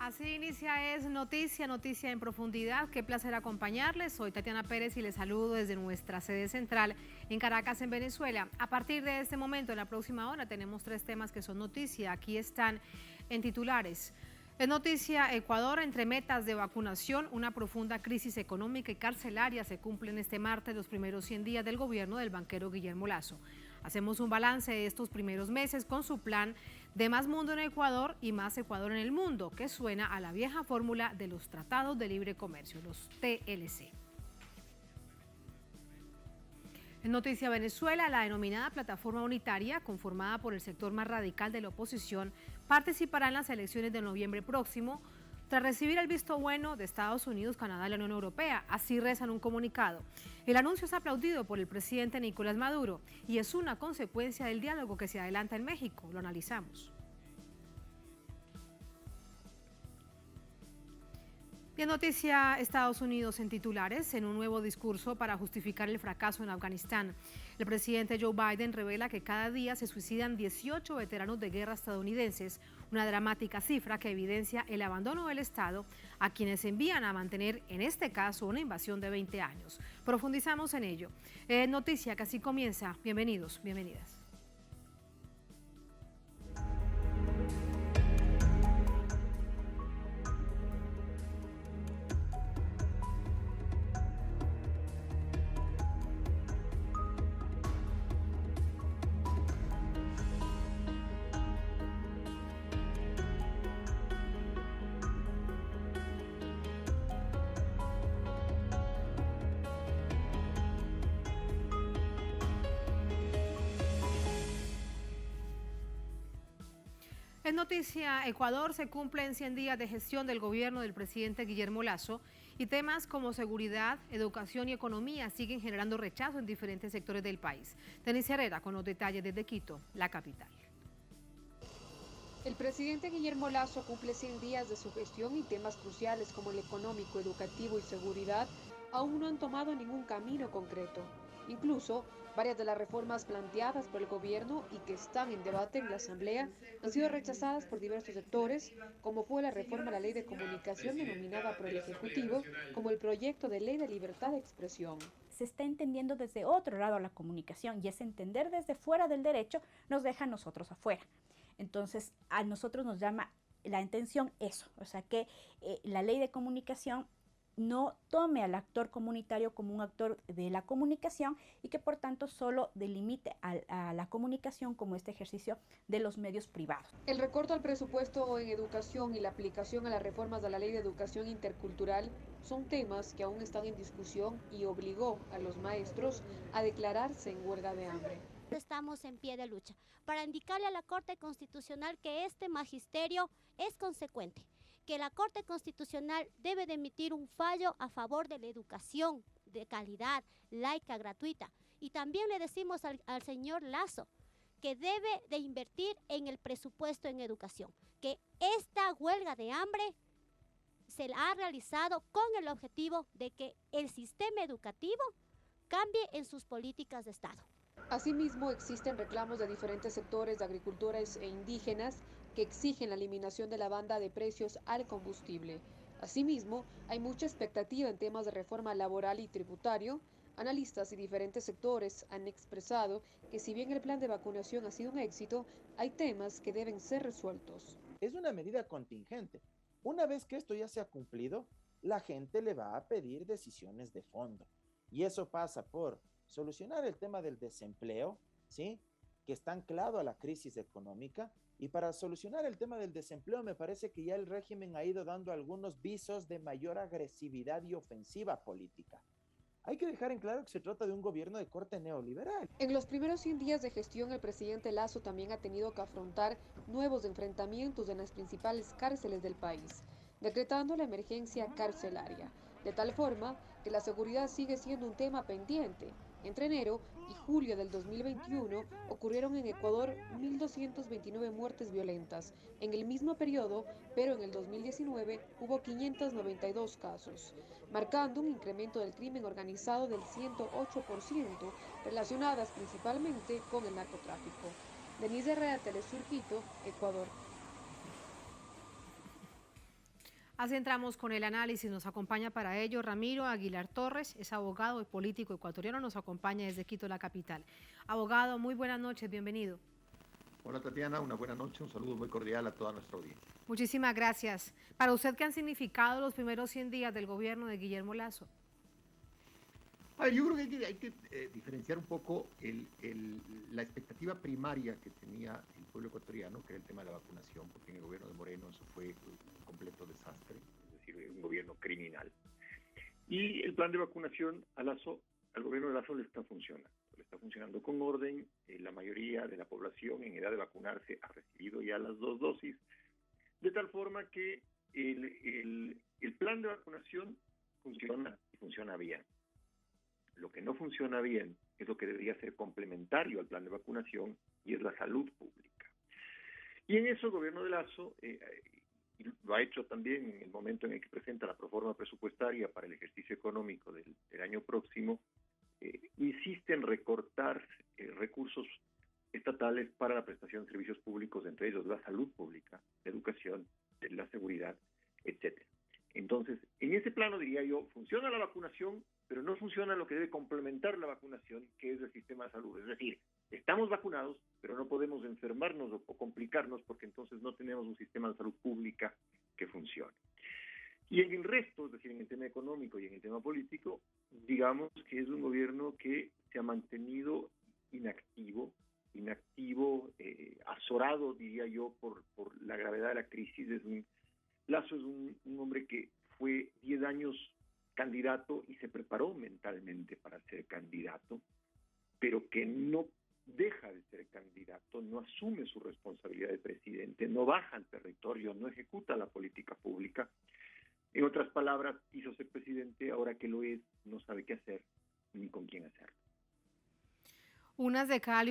Así inicia Es Noticia en Profundidad. Qué placer acompañarles. Soy Tatiana Pérez y les saludo desde nuestra sede central en Caracas, en Venezuela. A partir de este momento, en la próxima hora, tenemos 3 temas que son noticia. Aquí están en titulares. Es noticia Ecuador entre metas de vacunación, una profunda crisis económica y carcelaria se cumplen este martes los primeros 100 días del gobierno del banquero Guillermo Lasso. Hacemos un balance de estos primeros meses con su plan de más mundo en Ecuador y más Ecuador en el mundo, que suena a la vieja fórmula de los tratados de libre comercio, los TLC. En Noticia Venezuela, la denominada plataforma unitaria, conformada por el sector más radical de la oposición, participará en las elecciones de noviembre próximo, tras recibir el visto bueno de Estados Unidos, Canadá y la Unión Europea. Así reza en un comunicado. El anuncio es aplaudido por el presidente Nicolás Maduro y es una consecuencia del diálogo que se adelanta en México. Lo analizamos. Y en noticia Estados Unidos en titulares, en un nuevo discurso para justificar el fracaso en Afganistán. El presidente Joe Biden revela que cada día se suicidan 18 veteranos de guerra estadounidenses, una dramática cifra que evidencia el abandono del Estado a quienes envían a mantener, en este caso, una invasión de 20 años. Profundizamos en ello. Noticia que así comienza. Bienvenidos, bienvenidas. En noticia, Ecuador se cumplen 100 días de gestión del gobierno del presidente Guillermo Lasso y temas como seguridad, educación y economía siguen generando rechazo en diferentes sectores del país. Denise Herrera con los detalles desde Quito, la capital. El presidente Guillermo Lasso cumple 100 días de su gestión y temas cruciales como el económico, educativo y seguridad aún no han tomado ningún camino concreto. Incluso, varias de las reformas planteadas por el gobierno y que están en debate en la Asamblea han sido rechazadas por diversos sectores, como fue la reforma a la Ley de Comunicación denominada por el Ejecutivo como el proyecto de Ley de Libertad de Expresión. Se está entendiendo desde otro lado la comunicación y ese entender desde fuera del derecho nos deja a nosotros afuera. Entonces, a nosotros nos llama la atención eso, o sea, que la ley de comunicación no tome al actor comunitario como un actor de la comunicación y que por tanto solo delimite a la comunicación como este ejercicio de los medios privados. El recorte al presupuesto en educación y la aplicación a las reformas de la Ley de Educación Intercultural son temas que aún están en discusión y obligó a los maestros a declararse en huelga de hambre. Estamos en pie de lucha para indicarle a la Corte Constitucional que este magisterio es consecuente, que la Corte Constitucional debe de emitir un fallo a favor de la educación de calidad, laica, gratuita. Y también le decimos al señor Lasso que debe de invertir en el presupuesto en educación, que esta huelga de hambre se la ha realizado con el objetivo de que el sistema educativo cambie en sus políticas de Estado. Asimismo, existen reclamos de diferentes sectores de agricultores e indígenas que exigen la eliminación de la banda de precios al combustible. Asimismo, hay mucha expectativa en temas de reforma laboral y tributario. Analistas y diferentes sectores han expresado que si bien el plan de vacunación ha sido un éxito, hay temas que deben ser resueltos. Es una medida contingente. Una vez que esto ya se ha cumplido, la gente le va a pedir decisiones de fondo. Y eso pasa por solucionar el tema del desempleo, ¿sí?, que está anclado a la crisis económica. Y para solucionar el tema del desempleo, me parece que ya el régimen ha ido dando algunos visos de mayor agresividad y ofensiva política. Hay que dejar en claro que se trata de un gobierno de corte neoliberal. En los primeros 100 días de gestión, el presidente Lasso también ha tenido que afrontar nuevos enfrentamientos en las principales cárceles del país, decretando la emergencia carcelaria, de tal forma que la seguridad sigue siendo un tema pendiente. Entre enero y julio del 2021 ocurrieron en Ecuador 1.229 muertes violentas. En el mismo periodo, pero en el 2019, hubo 592 casos, marcando un incremento del crimen organizado del 108%, relacionadas principalmente con el narcotráfico. Denise Herrera, Telesur Quito, Ecuador. Así entramos con el análisis. Nos acompaña para ello Ramiro Aguilar Torres, es abogado y político ecuatoriano, nos acompaña desde Quito, la capital. Abogado, muy buenas noches, bienvenido. Hola Tatiana, una buena noche, un saludo muy cordial a toda nuestra audiencia. Muchísimas gracias. Para usted, ¿qué han significado los primeros 100 días del gobierno de Guillermo Lasso? Yo creo que hay que diferenciar un poco la expectativa primaria que tenía el pueblo ecuatoriano, que era el tema de la vacunación, porque en el gobierno de Moreno eso fue un completo desastre, es decir, un gobierno criminal. Y el plan de vacunación al gobierno de Lasso le está funcionando con orden. La mayoría de la población en edad de vacunarse ha recibido ya las 2 dosis, de tal forma que el plan de vacunación funciona bien. Lo que no funciona bien es lo que debería ser complementario al plan de vacunación, y es la salud pública. Y en eso el gobierno de Lasso lo ha hecho también en el momento en el que presenta la proforma presupuestaria para el ejercicio económico del año próximo, insiste en recortar recursos estatales para la prestación de servicios públicos, entre ellos la salud pública, la educación, la seguridad, etcétera. Entonces, en ese plano, diría yo, funciona la vacunación, pero no funciona lo que debe complementar la vacunación, que es el sistema de salud. Es decir, estamos vacunados, pero no podemos enfermarnos o complicarnos, porque entonces no tenemos un sistema de salud pública que funcione. Y en el resto, es decir, en el tema económico y en el tema político, digamos que es un gobierno que se ha mantenido inactivo, azorado, diría yo, por la gravedad de la crisis. Lasso es un hombre que fue 10 años candidato y se preparó mentalmente para ser candidato, pero que no deja de ser candidato, no asume su responsabilidad de presidente, no baja al territorio, no ejecuta la política pública. En otras palabras, quiso ser presidente, ahora que lo es, no sabe qué hacer ni con quién hacerlo. Unas de cal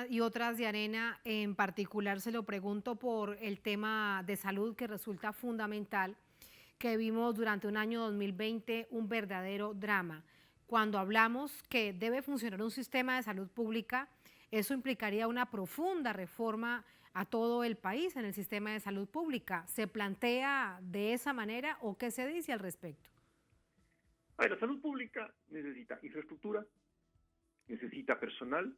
y otras de arena. En particular se lo pregunto por el tema de salud, que resulta fundamental, que vimos durante un año 2020 un verdadero drama. Cuando hablamos que debe funcionar un sistema de salud pública, eso implicaría una profunda reforma a todo el país en el sistema de salud pública. ¿Se plantea de esa manera o qué se dice al respecto? La salud pública necesita infraestructura, necesita personal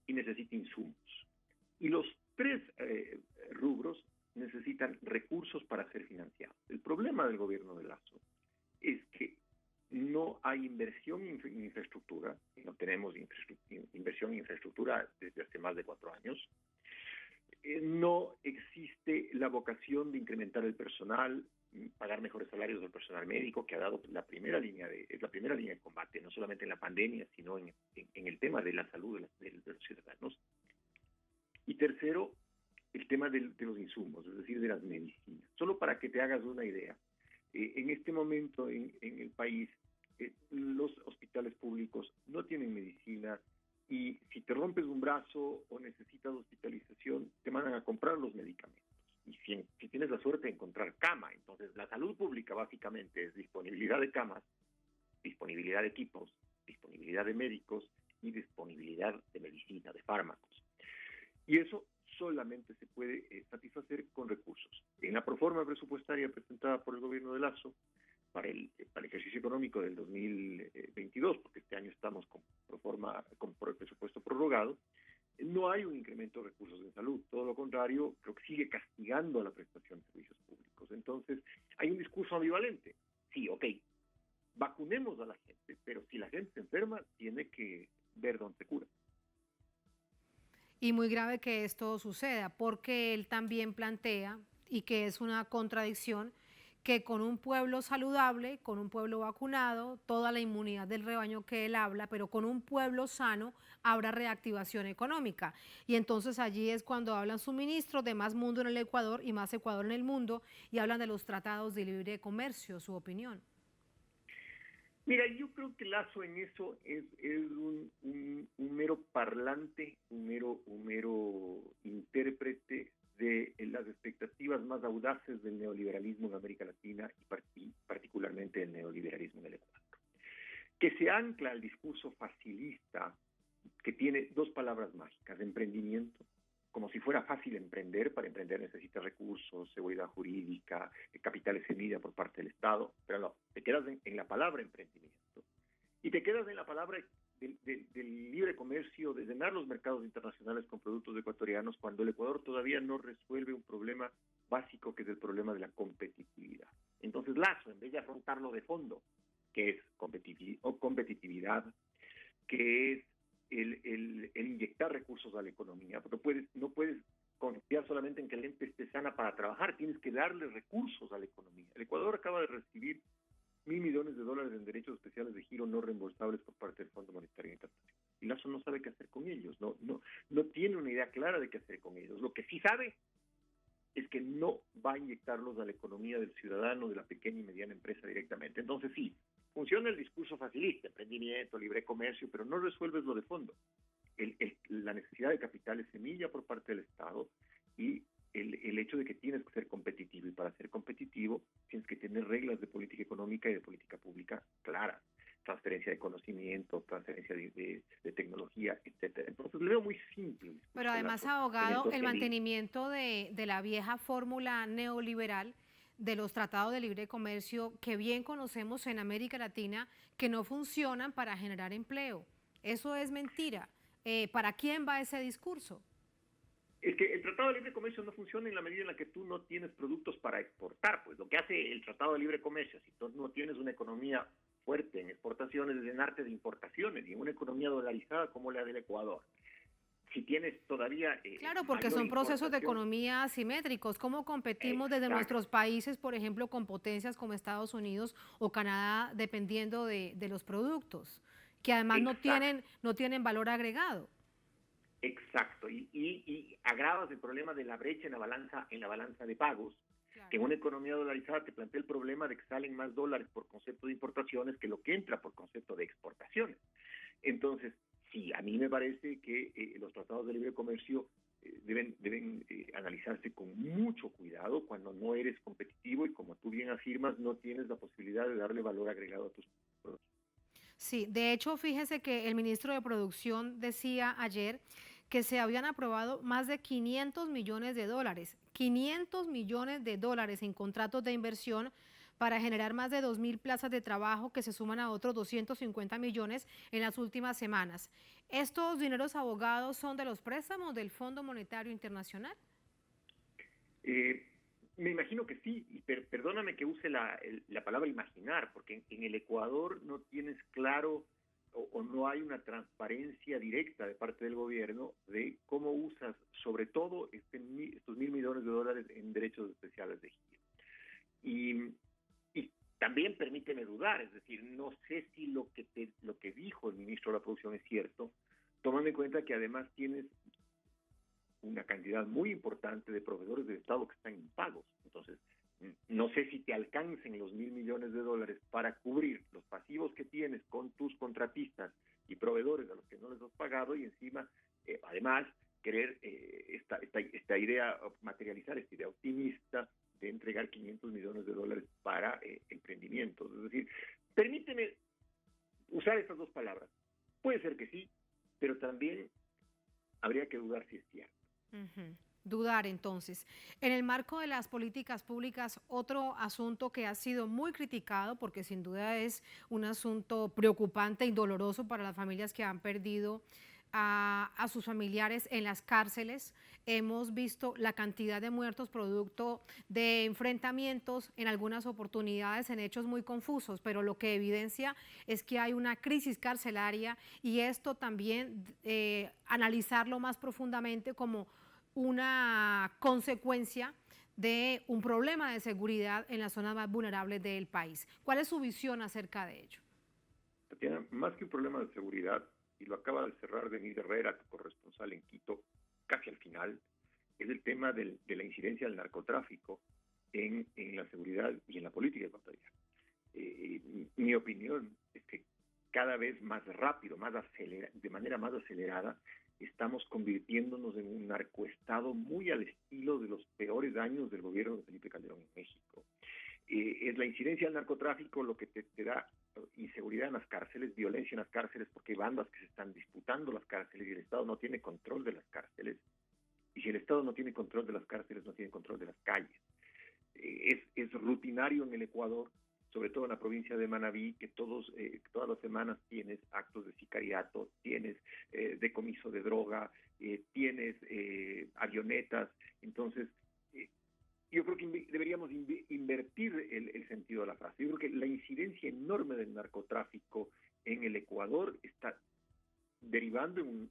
y necesita insumos. Y los 3 rubros necesitan recursos para ser financiados. El problema del gobierno de Lasso es que no hay inversión en infraestructura, no tenemos inversión en infraestructura desde hace más de 4 años. No existe la vocación de incrementar el personal, pagar mejores salarios del personal médico, que ha dado es la primera línea de combate, no solamente en la pandemia, sino en el tema de la salud de los ciudadanos. Y tercero, el tema de los insumos, es decir, de las medicinas. Solo para que te hagas una idea, en este momento en el país, los hospitales públicos no tienen medicina, y si te rompes un brazo o necesitas hospitalización, te mandan a comprar los medicamentos. Y si tienes la suerte de encontrar cama, entonces la salud pública básicamente es disponibilidad de camas, disponibilidad de equipos, disponibilidad de médicos y disponibilidad de medicina, de fármacos. Y eso solamente se puede satisfacer con recursos. En la proforma presupuestaria presentada por el gobierno de Lasso para el ejercicio económico del 2022, porque este año estamos con el presupuesto prorrogado, no hay un incremento de recursos en salud. Todo lo contrario, creo que sigue castigando a la prestación de servicios públicos. Entonces, hay un discurso ambivalente. Sí, ok, vacunemos a la gente, pero si la gente se enferma, tiene que ver dónde se cura. Y muy grave que esto suceda, porque él también plantea, y que es una contradicción, que con un pueblo saludable, con un pueblo vacunado, toda la inmunidad del rebaño que él habla, pero con un pueblo sano habrá reactivación económica. Y entonces allí es cuando hablan sus ministros de más mundo en el Ecuador y más Ecuador en el mundo, y hablan de los tratados de libre comercio. Su opinión. Mira, yo creo que Lasso en eso es un mero parlante, un mero intérprete de las expectativas más audaces del neoliberalismo en América Latina y particularmente el neoliberalismo en el Ecuador, que se ancla al discurso facilista que tiene 2 palabras mágicas: emprendimiento, como si fuera fácil emprender. Para emprender necesitas recursos, seguridad jurídica, capitales semilla por parte del Estado, pero no, te quedas en la palabra emprendimiento y te quedas en la palabra del libre comercio, de llenar los mercados internacionales con productos ecuatorianos, cuando el Ecuador todavía no resuelve un problema básico, que es el problema de la competitividad. Entonces Lasso, en vez de afrontarlo de fondo, que es competitividad, que es el inyectar recursos a la economía, porque no puedes confiar solamente en que la gente esté sana para trabajar, tienes que darle recursos a la economía. El Ecuador acaba de recibir $1.000 millones en derechos especiales de giro no reembolsables por parte del Fondo Monetario Internacional. Y Lasso no sabe qué hacer con ellos, no tiene una idea clara de qué hacer con ellos. Lo que sí sabe es que no va a inyectarlos a la economía del ciudadano, de la pequeña y mediana empresa directamente. Entonces sí, funciona el discurso facilista, emprendimiento, libre comercio, pero no resuelves lo de fondo. La necesidad de capitales semilla por parte del Estado y el hecho de que tienes que ser competitivo, y para ser competitivo tienes que tener reglas de política económica y de política pública claras, transferencia de conocimiento, transferencia de tecnología, etcétera. Entonces le veo muy simple. Pero además, abogado, el mantenimiento de la vieja fórmula neoliberal de los tratados de libre comercio que bien conocemos en América Latina, que no funcionan para generar empleo. Eso es mentira. ¿Para quién va ese discurso? Es que el Tratado de Libre Comercio no funciona en la medida en la que tú no tienes productos para exportar. Pues lo que hace el Tratado de Libre Comercio, si tú no tienes una economía fuerte en exportaciones, es llenarte de importaciones, y en una economía dolarizada como la del Ecuador. Si tienes todavía... Claro, porque son procesos de economía asimétricos. ¿Cómo competimos desde nuestros países, por ejemplo, con potencias como Estados Unidos o Canadá, dependiendo de los productos, que además no tienen valor agregado? Exacto, y agravas el problema de la brecha en la balanza de pagos, claro, que en una economía dolarizada te plantea el problema de que salen más dólares por concepto de importaciones que lo que entra por concepto de exportaciones. Entonces, sí, a mí me parece que los tratados de libre comercio deben analizarse con mucho cuidado cuando no eres competitivo y, como tú bien afirmas, no tienes la posibilidad de darle valor agregado a tus productos. Sí, de hecho, fíjese que el ministro de Producción decía ayer que se habían aprobado más de $500 millones, $500 millones en contratos de inversión para generar más de 2.000 plazas de trabajo, que se suman a otros 250 millones en las últimas semanas. ¿Estos dineros, abogados, son de los préstamos del Fondo Monetario Internacional? Me imagino que sí, y perdóname que use la palabra imaginar, porque en el Ecuador no tienes claro o no hay una transparencia directa de parte del gobierno de cómo usas, sobre todo, estos $1.000 millones en derechos especiales de giro. Y también permíteme dudar, es decir, no sé si lo que dijo el ministro de la Producción es cierto, tomando en cuenta que además tienes una cantidad muy importante de proveedores del Estado que están impagos. Entonces, no sé si te alcancen los $1.000 millones para cubrir los pasivos que tienes con tus contratistas y proveedores a los que no les has pagado, y encima, además, querer esta idea, materializar esta idea optimista de entregar $500 millones para emprendimientos. Es decir, permíteme usar estas dos palabras. Puede ser que sí, pero también habría que dudar si es cierto. Dudar, entonces. En el marco de las políticas públicas, otro asunto que ha sido muy criticado, porque sin duda es un asunto preocupante y doloroso para las familias que han perdido a sus familiares en las cárceles. Hemos visto la cantidad de muertos producto de enfrentamientos, en algunas oportunidades en hechos muy confusos, pero lo que evidencia es que hay una crisis carcelaria, y esto también analizarlo más profundamente como una consecuencia de un problema de seguridad en las zonas más vulnerables del país. ¿Cuál es su visión acerca de ello? Tatiana, más que un problema de seguridad, y lo acaba de cerrar Denise Herrera, tu corresponsal en Quito, casi al final, es el tema de la incidencia del narcotráfico en la seguridad y en la política ecuatoriana. Mi opinión es que cada vez más rápido, de manera más acelerada, estamos convirtiéndonos en un narcoestado muy al estilo de los peores años del gobierno de Felipe Calderón en México. Es la incidencia del narcotráfico lo que te da inseguridad en las cárceles, violencia en las cárceles, porque hay bandas que se están disputando las cárceles y el Estado no tiene control de las cárceles. Y si el Estado no tiene control de las cárceles, no tiene control de las calles. Es rutinario en el Ecuador, sobre todo en la provincia de Manabí, que todas las semanas tienes actos de sicariato, tienes decomiso de droga, tienes avionetas. Entonces, yo creo que deberíamos invertir el sentido de la frase. Yo creo que la incidencia enorme del narcotráfico en el Ecuador está derivando en un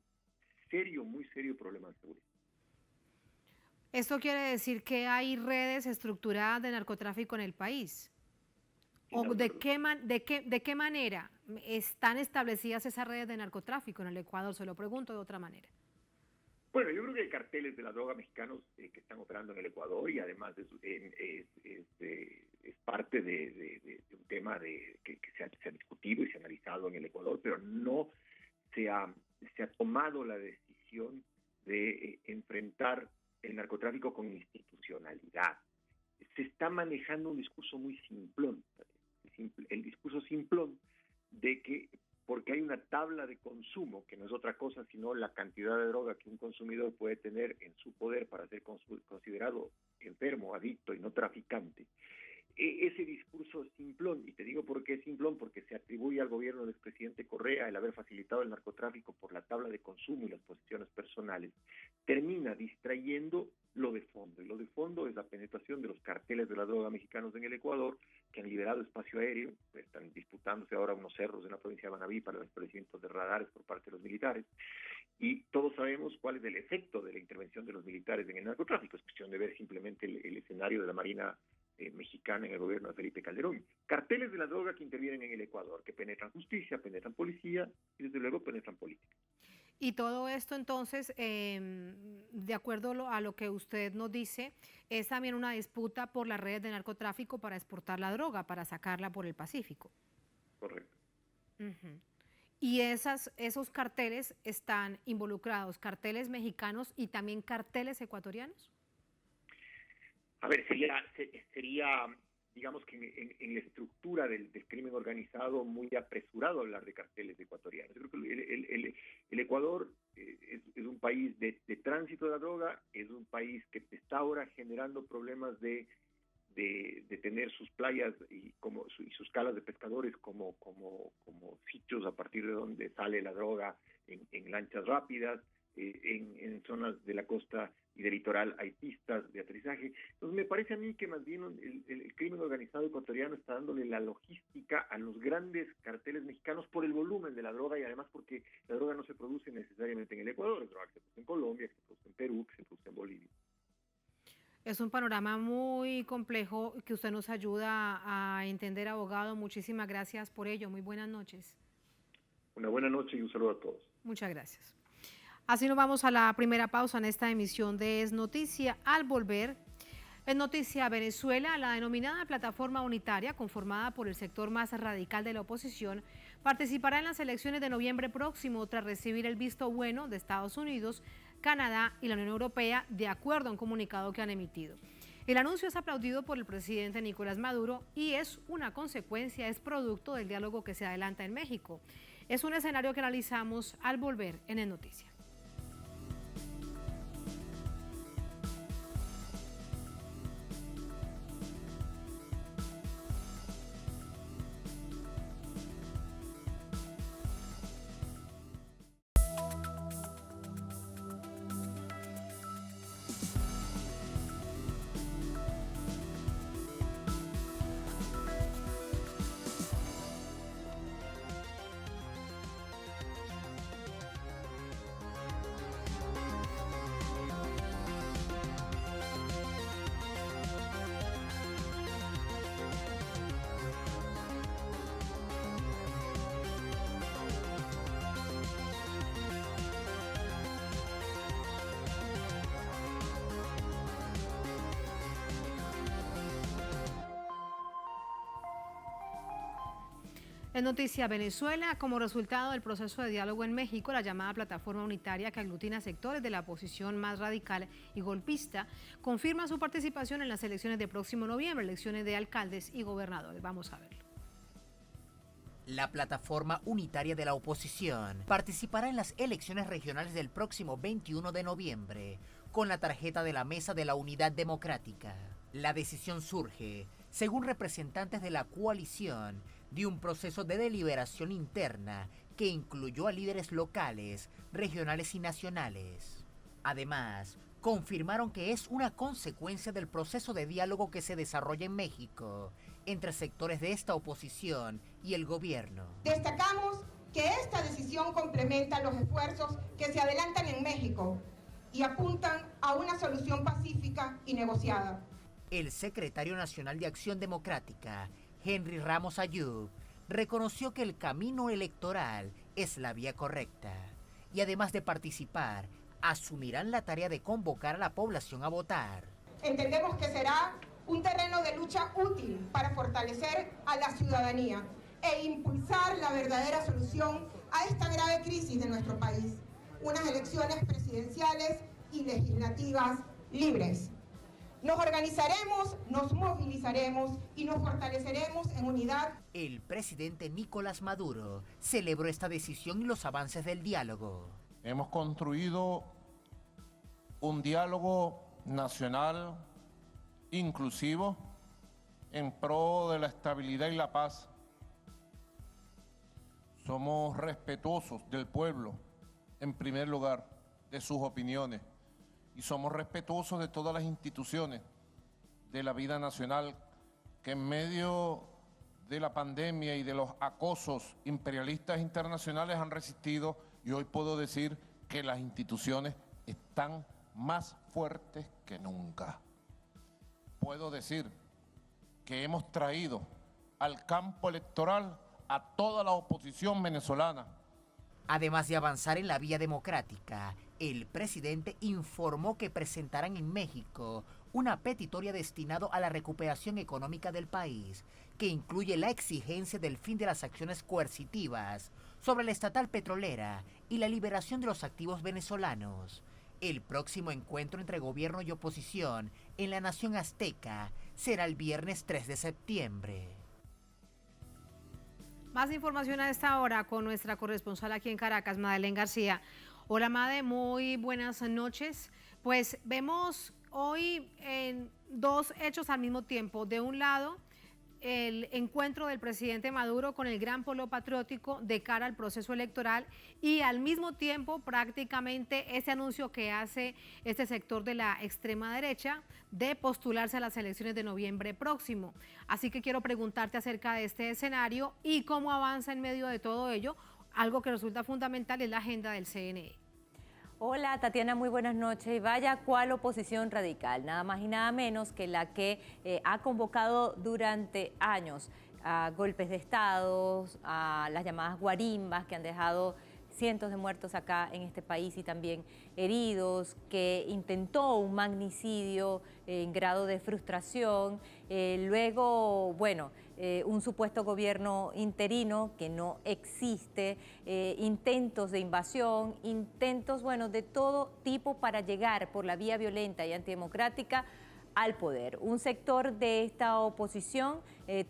muy serio problema de seguridad. ¿Esto quiere decir que hay redes estructuradas de narcotráfico en el país? ¿O de qué manera están establecidas esas redes de narcotráfico en el Ecuador? Se lo pregunto de otra manera. Bueno, yo creo que hay carteles de la droga mexicanos que están operando en el Ecuador y además es parte de un tema que se ha discutido y se ha analizado en el Ecuador, pero no se ha tomado la decisión de enfrentar el narcotráfico con institucionalidad. Se está manejando un discurso muy simplón, el discurso simplón de que porque hay una tabla de consumo, que no es otra cosa sino la cantidad de droga que un consumidor puede tener en su poder para ser considerado enfermo, adicto y no traficante. Ese discurso simplón, y te digo por qué es simplón, porque se atribuye al gobierno del expresidente Correa el haber facilitado el narcotráfico por la tabla de consumo y las posesiones personales, termina distrayendo lo de fondo. Y lo de fondo es la penetración de los carteles de la droga mexicanos en el Ecuador, que han liberado espacio aéreo, están disputándose ahora unos cerros en la provincia de Manabí para el establecimiento de radares por parte de los militares, y todos sabemos cuál es el efecto de la intervención de los militares en el narcotráfico. Es cuestión de ver simplemente el escenario de la Marina mexicana en el gobierno de Felipe Calderón. Carteles de la droga que intervienen en el Ecuador, que penetran justicia, penetran policía y desde luego penetran política. Y todo esto entonces, de acuerdo a lo que usted nos dice, es también una disputa por las redes de narcotráfico para exportar la droga, para sacarla por el Pacífico. Correcto. Y esos carteles están involucrados, carteles mexicanos y también carteles ecuatorianos. A ver, sería digamos que en la estructura del crimen organizado muy apresurado hablar de carteles ecuatorianos. Yo creo que el Ecuador es un país de tránsito de la droga, es un país que está ahora generando problemas de tener sus playas y sus calas de pescadores como sitios a partir de donde sale la droga en lanchas rápidas, en zonas de la costa y del litoral hay pistas de aterrizaje. Entonces me parece a mí que más bien el crimen organizado ecuatoriano está dándole la logística a los grandes carteles mexicanos por el volumen de la droga y además porque la droga no se produce necesariamente en el Ecuador, es droga que se produce en Colombia, que se produce en Perú, que se produce en Bolivia. Es un panorama muy complejo que usted nos ayuda a entender, abogado. Muchísimas gracias por ello. Muy buenas noches. Una buena noche y un saludo a todos. Muchas gracias. Así nos vamos a la primera pausa en esta emisión de Es Noticia. Al volver, Es Noticia Venezuela, la denominada plataforma unitaria conformada por el sector más radical de la oposición, participará en las elecciones de noviembre próximo tras recibir el visto bueno de Estados Unidos, Canadá y la Unión Europea, de acuerdo a un comunicado que han emitido. El anuncio es aplaudido por el presidente Nicolás Maduro y es una consecuencia, es producto del diálogo que se adelanta en México. Es un escenario que analizamos al volver en Es Noticia. En Noticia Venezuela, como resultado del proceso de diálogo en México, la llamada plataforma unitaria que aglutina sectores de la oposición más radical y golpista, confirma su participación en las elecciones de próximo noviembre, elecciones de alcaldes y gobernadores. Vamos a verlo. La plataforma unitaria de la oposición participará en las elecciones regionales del próximo 21 de noviembre, con la tarjeta de la Mesa de la Unidad Democrática. La decisión surge, según representantes de la coalición, de un proceso de deliberación interna que incluyó a líderes locales, regionales y nacionales. Además, confirmaron que es una consecuencia del proceso de diálogo que se desarrolla en México entre sectores de esta oposición y el gobierno. Destacamos que esta decisión complementa los esfuerzos que se adelantan en México y apuntan a una solución pacífica y negociada. El secretario nacional de Acción Democrática, Henry Ramos Ayub, reconoció que el camino electoral es la vía correcta y además de participar, asumirán la tarea de convocar a la población a votar. Entendemos que será un terreno de lucha útil para fortalecer a la ciudadanía e impulsar la verdadera solución a esta grave crisis de nuestro país. Unas elecciones presidenciales y legislativas libres. Nos organizaremos, nos movilizaremos y nos fortaleceremos en unidad. El presidente Nicolás Maduro celebró esta decisión y los avances del diálogo. Hemos construido un diálogo nacional inclusivo en pro de la estabilidad y la paz. Somos respetuosos del pueblo, en primer lugar, de sus opiniones, y somos respetuosos de todas las instituciones de la vida nacional que en medio de la pandemia y de los acosos imperialistas internacionales han resistido, y hoy puedo decir que las instituciones están más fuertes que nunca. Puedo decir que hemos traído al campo electoral a toda la oposición venezolana. Además de avanzar en la vía democrática, el presidente informó que presentarán en México una petitoria destinada a la recuperación económica del país, que incluye la exigencia del fin de las acciones coercitivas sobre la estatal petrolera y la liberación de los activos venezolanos. El próximo encuentro entre gobierno y oposición en la nación azteca será el viernes 3 de septiembre. Más información a esta hora con nuestra corresponsal aquí en Caracas, Madeleine García. Hola Made, muy buenas noches. Pues vemos hoy en dos hechos al mismo tiempo. De un lado, el encuentro del presidente Maduro con el gran polo patriótico de cara al proceso electoral y al mismo tiempo prácticamente ese anuncio que hace este sector de la extrema derecha de postularse a las elecciones de noviembre próximo. Así que quiero preguntarte acerca de este escenario y cómo avanza en medio de todo ello. Algo que resulta fundamental es la agenda del CNE. Hola Tatiana, muy buenas noches. Y vaya cuál oposición radical, nada más y nada menos que la que ha convocado durante años a golpes de Estado, a las llamadas guarimbas que han dejado cientos de muertos acá en este país y también heridos, que intentó un magnicidio en grado de frustración, luego, bueno, un supuesto gobierno interino que no existe, intentos de invasión, intentos, bueno, de todo tipo para llegar por la vía violenta y antidemocrática al poder. Un sector de esta oposición,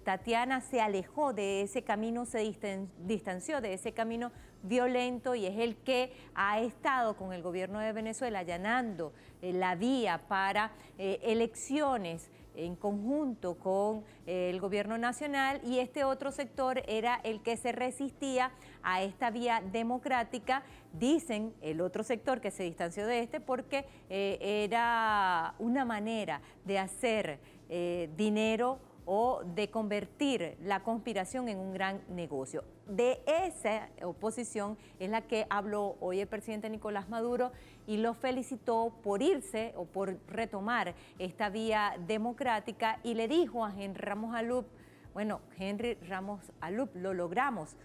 Tatiana, se alejó de ese camino, se distanció de ese camino violento y es el que ha estado con el gobierno de Venezuela allanando la vía para elecciones en conjunto con el gobierno nacional, y este otro sector era el que se resistía a esta vía democrática. Dicen el otro sector que se distanció de este porque era una manera de hacer dinero o de convertir la conspiración en un gran negocio. De esa oposición es la que habló hoy el presidente Nicolás Maduro y lo felicitó por irse o por retomar esta vía democrática, y le dijo a Henry Ramos Ayub, bueno, Henry Ramos Ayub, lo logramos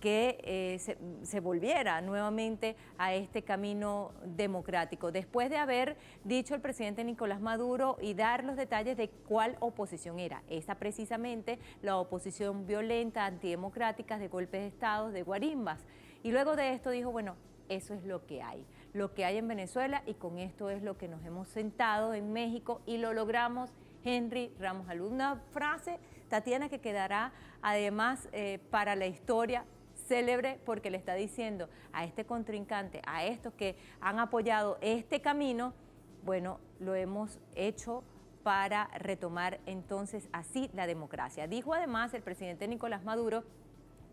que se volviera nuevamente a este camino democrático, después de haber dicho el presidente Nicolás Maduro y dar los detalles de cuál oposición era. Esa precisamente la oposición violenta, antidemocrática, de golpes de Estado, de guarimbas. Y luego de esto dijo, bueno, eso es lo que hay en Venezuela, y con esto es lo que nos hemos sentado en México y lo logramos. Henry Ramos Ayub, una frase, Tatiana, que quedará además para la historia célebre porque le está diciendo a este contrincante, a estos que han apoyado este camino, bueno, lo hemos hecho para retomar entonces así la democracia. Dijo además el presidente Nicolás Maduro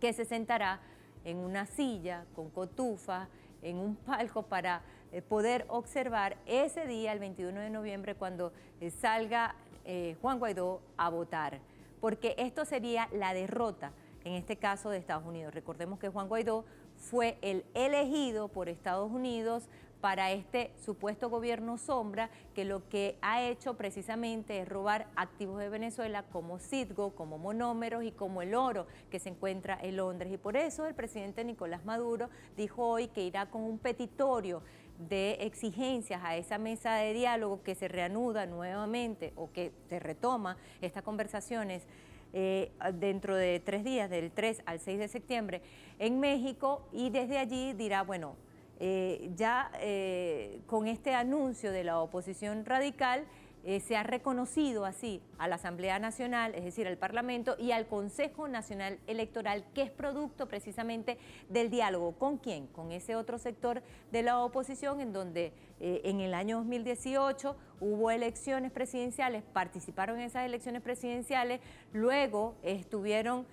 que se sentará en una silla con cotufa, en un palco para poder observar ese día, el 21 de noviembre, cuando salga Juan Guaidó a votar, porque esto sería la derrota, en este caso de Estados Unidos. Recordemos que Juan Guaidó fue el elegido por Estados Unidos para este supuesto gobierno sombra, que lo que ha hecho precisamente es robar activos de Venezuela como Citgo, como monómeros y como el oro que se encuentra en Londres. Y por eso el presidente Nicolás Maduro dijo hoy que irá con un petitorio de exigencias a esa mesa de diálogo que se reanuda nuevamente o que se retoma estas conversaciones dentro de 3 días, del 3 al 6 de septiembre en México, y desde allí dirá, bueno, con este anuncio de la oposición radical se ha reconocido así a la Asamblea Nacional, es decir, al Parlamento y al Consejo Nacional Electoral, que es producto precisamente del diálogo. ¿Con quién? Con ese otro sector de la oposición, en donde en el año 2018 hubo elecciones presidenciales, participaron en esas elecciones presidenciales, luego estuvieron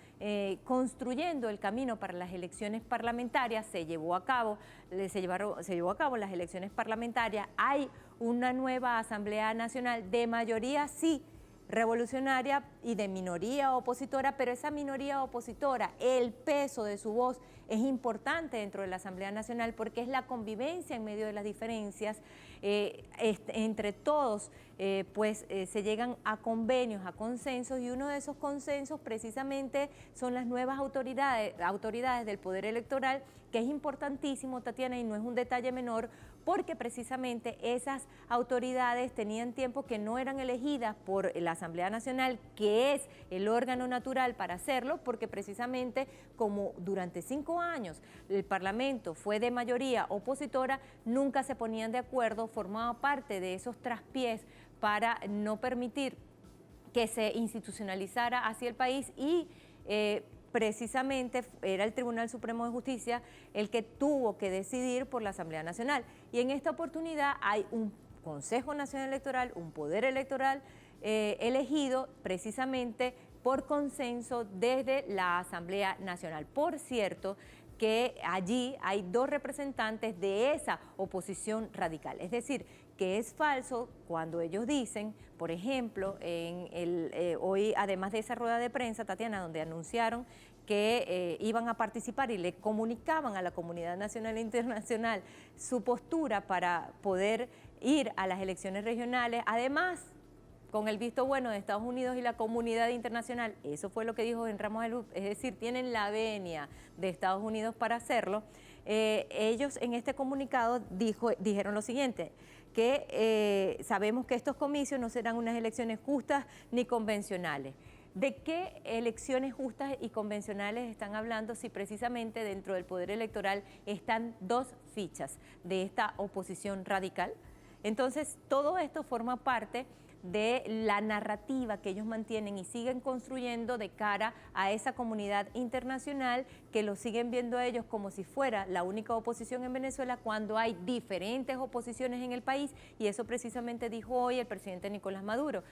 construyendo el camino para las elecciones parlamentarias, se llevó a cabo las elecciones parlamentarias, hay una nueva Asamblea Nacional de mayoría, sí, revolucionaria, y de minoría opositora, pero esa minoría opositora, el peso de su voz es importante dentro de la Asamblea Nacional porque es la convivencia en medio de las diferencias, entre todos se llegan a convenios, a consensos, y uno de esos consensos precisamente son las nuevas autoridades del Poder Electoral, que es importantísimo, Tatiana, y no es un detalle menor, porque precisamente esas autoridades tenían tiempo que no eran elegidas por la Asamblea Nacional, que es el órgano natural para hacerlo, porque precisamente como durante 5 años el Parlamento fue de mayoría opositora, nunca se ponían de acuerdo, formaba parte de esos traspiés para no permitir que se institucionalizara así el país, y precisamente era el Tribunal Supremo de Justicia el que tuvo que decidir por la Asamblea Nacional. Y en esta oportunidad hay un Consejo Nacional Electoral, un poder electoral elegido precisamente por consenso desde la Asamblea Nacional. Por cierto, que allí hay 2 representantes de esa oposición radical. Es decir, que es falso cuando ellos dicen, por ejemplo, hoy, además de esa rueda de prensa, Tatiana, donde anunciaron que iban a participar y le comunicaban a la comunidad nacional e internacional su postura para poder ir a las elecciones regionales, además con el visto bueno de Estados Unidos y la comunidad internacional. Eso fue lo que dijo en Ramos de Luz, es decir, tienen la venia de Estados Unidos para hacerlo. Ellos en este comunicado dijeron lo siguiente, que sabemos que estos comicios no serán unas elecciones justas ni convencionales. ¿De qué elecciones justas y convencionales están hablando si precisamente dentro del Poder Electoral están 2 fichas de esta oposición radical? Entonces, todo esto forma parte de la narrativa que ellos mantienen y siguen construyendo de cara a esa comunidad internacional, que lo siguen viendo a ellos como si fuera la única oposición en Venezuela, cuando hay diferentes oposiciones en el país, y eso precisamente dijo hoy el presidente Nicolás Maduro.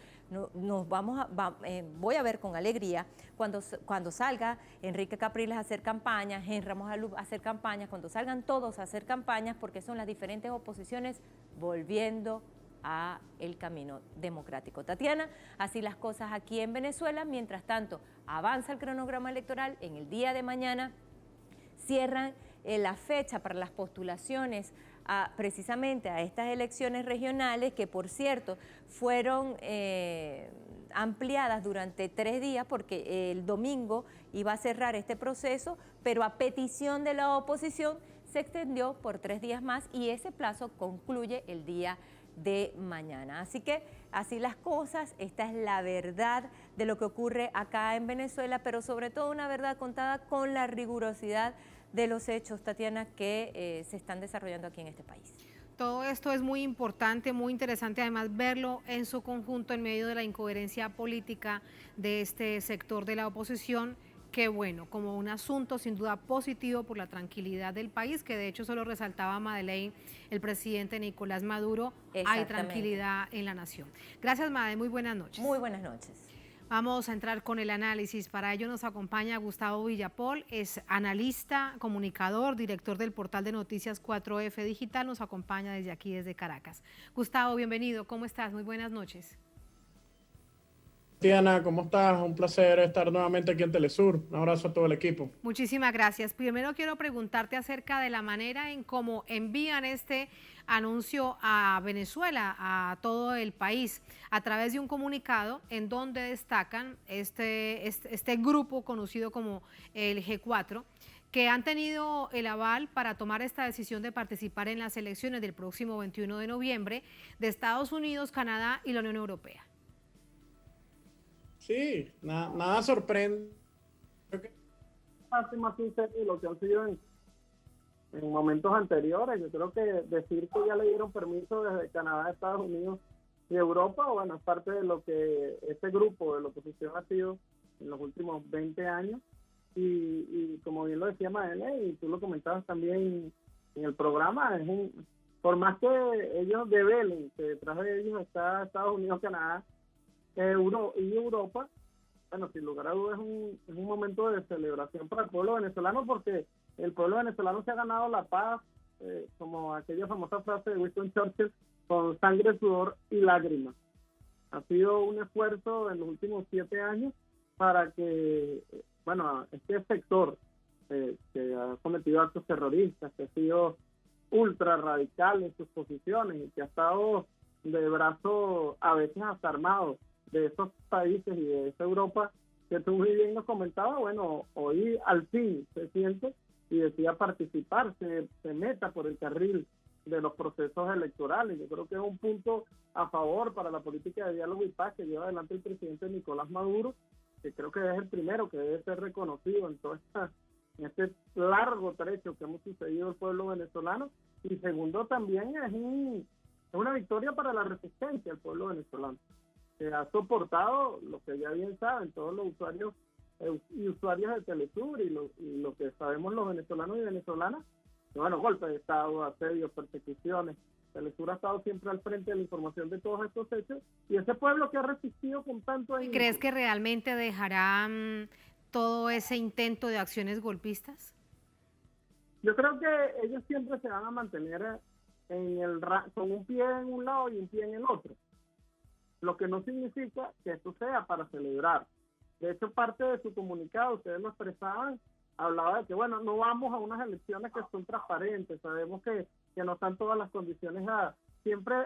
Voy a ver con alegría cuando salga Enrique Capriles a hacer campañas, Henry Ramos Alú a hacer campañas, cuando salgan todos a hacer campañas, porque son las diferentes oposiciones volviendo a el camino democrático. Tatiana, así las cosas aquí en Venezuela. Mientras tanto, avanza el cronograma electoral. En el día de mañana cierran la fecha para las postulaciones precisamente a estas elecciones regionales, que por cierto fueron ampliadas durante 3 días, porque el domingo iba a cerrar este proceso, pero a petición de la oposición se extendió por 3 días más, y ese plazo concluye el día de mañana. Así que así las cosas, esta es la verdad de lo que ocurre acá en Venezuela, pero sobre todo una verdad contada con la rigurosidad de los hechos, Tatiana, que se están desarrollando aquí en este país. Todo esto es muy importante, muy interesante, además verlo en su conjunto en medio de la incoherencia política de este sector de la oposición, Qué bueno, como un asunto sin duda positivo por la tranquilidad del país, que de hecho solo resaltaba Madeleine, el presidente Nicolás Maduro, hay tranquilidad en la nación. Gracias, Madeleine, muy buenas noches. Muy buenas noches. Vamos a entrar con el análisis. Para ello nos acompaña Gustavo Villapol, es analista, comunicador, director del portal de noticias 4F Digital, nos acompaña desde aquí, desde Caracas. Gustavo, bienvenido, ¿cómo estás? Muy buenas noches. Tatiana, ¿cómo estás? Un placer estar nuevamente aquí en Telesur. Un abrazo a todo el equipo. Muchísimas gracias. Primero quiero preguntarte acerca de la manera en cómo envían este anuncio a Venezuela, a todo el país, a través de un comunicado en donde destacan este grupo conocido como el G4, que han tenido el aval para tomar esta decisión de participar en las elecciones del próximo 21 de noviembre de Estados Unidos, Canadá y la Unión Europea. Sí, nada sorprende. Creo que hace más sincero de lo que han sido en momentos anteriores. Yo creo que decir que ya le dieron permiso desde Canadá, Estados Unidos y Europa, bueno, es parte de lo que este grupo de la oposición ha sido en los últimos 20 años. Y como bien lo decía Maele, y tú lo comentabas también en el programa, por más que ellos develen que detrás de ellos está Estados Unidos, Canadá, y Europa, bueno, sin lugar a dudas es un momento de celebración para el pueblo venezolano, porque el pueblo venezolano se ha ganado la paz, como aquella famosa frase de Winston Churchill, con sangre, sudor y lágrimas. Ha sido un esfuerzo en los últimos 7 años para que, bueno, este sector que ha cometido actos terroristas, que ha sido ultra radical en sus posiciones y que ha estado de brazo a veces hasta armado de esos países y de esa Europa que tú muy bien nos comentabas, bueno, hoy al fin se siente y decida participar, se meta por el carril de los procesos electorales. Yo creo que es un punto a favor para la política de diálogo y paz que lleva adelante el presidente Nicolás Maduro, que creo que es el primero que debe ser reconocido en este largo trecho que hemos sucedido el pueblo venezolano, y segundo también es una victoria para la resistencia del pueblo venezolano, que ha soportado lo que ya bien saben todos los usuarios y usuarias de Telesur y lo que sabemos los venezolanos y venezolanas, que, bueno, golpes de Estado, asedios, persecuciones. Telesur ha estado siempre al frente de la información de todos estos hechos, y ese pueblo que ha resistido con tanto... ¿Y crees que realmente dejará todo ese intento de acciones golpistas? Yo creo que ellos siempre se van a mantener con un pie en un lado y un pie en el otro, lo que no significa que esto sea para celebrar. De hecho, parte de su comunicado, ustedes lo expresaban, hablaba de que, bueno, no vamos a unas elecciones que son transparentes, sabemos que no están todas las condiciones dadas.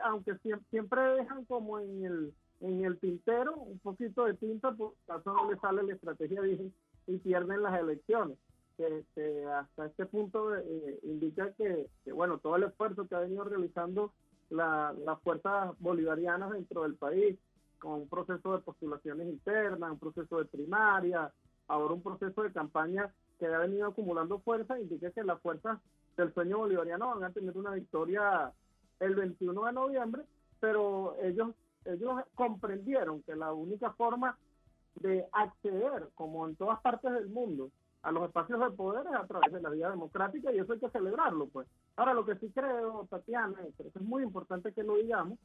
Aunque siempre dejan como en el tintero un poquito de tinta, por caso no le sale la estrategia bien y pierden las elecciones. Que hasta este punto indica que, bueno, todo el esfuerzo que ha venido realizando las fuerzas bolivarianas dentro del país, con un proceso de postulaciones internas, un proceso de primaria, ahora un proceso de campaña que ha venido acumulando fuerza, indica que las fuerzas del sueño bolivariano van a tener una victoria el 21 de noviembre, pero ellos comprendieron que la única forma de acceder, como en todas partes del mundo, a los espacios de poder es a través de la vía democrática, y eso hay que celebrarlo, pues. Ahora, lo que sí creo, Tatiana, y creo que es muy importante que lo digamos,